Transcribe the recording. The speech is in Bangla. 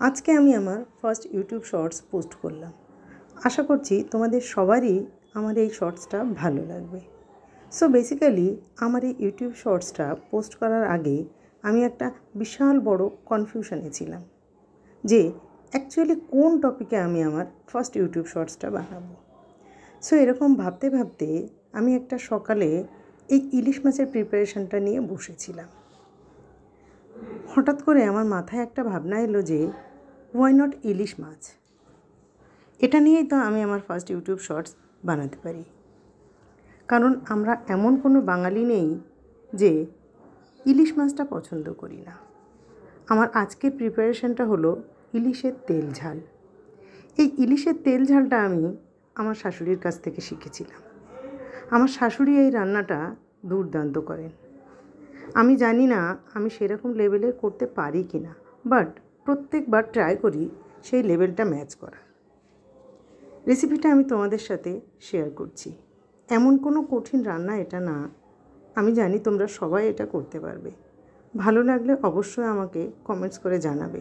আজকে আমি আমার ফার্স্ট ইউটিউব শর্টস পোস্ট করলাম। আশা করছি তোমাদের সবারই আমার এই শর্টসটা ভালো লাগবে। সো বেসিক্যালি আমার এই ইউটিউব শর্টসটা পোস্ট করার আগে আমি একটা বিশাল বড় কনফিউশনে ছিলাম যে অ্যাকচুয়ালি কোন টপিকে আমি আমার ফার্স্ট ইউটিউব শর্টসটা বানাবো। সো এরকম ভাবতে ভাবতে আমি একটা সকালে এই ইলিশ মাছের প্রিপারেশনটা নিয়ে বসেছিলাম। হঠাৎ করে আমার মাথায় একটা ভাবনা এলো যে ওয়াই নট ইলিশ মাছ, এটা নিয়েই তো আমি আমার ফার্স্ট ইউটিউব শর্টস বানাতে পারি। কারণ আমরা এমন কোনো বাঙালি নেই যে ইলিশ মাছটা পছন্দ করি না। আমার আজকের প্রিপারেশনটা হলো ইলিশের তেল ঝাল। এই ইলিশের তেল ঝালটা আমি আমার শাশুড়ির কাছ থেকে শিখেছিলাম। আমার শাশুড়ি এই রান্নাটা দুর্দান্ত করেন। আমি জানি না আমি সেরকম লেভেলের করতে পারি কি না, বাট প্রত্যেকবার ট্রাই করি সেই লেভেলটা ম্যাচ করার। রেসিপিটা আমি তোমাদের সাথে শেয়ার করছি। এমন কোনো কঠিন রান্না এটা না, আমি জানি তোমরা সবাই এটা করতে পারবে। ভালো লাগলে অবশ্যই আমাকে কমেন্টস করে জানাবে।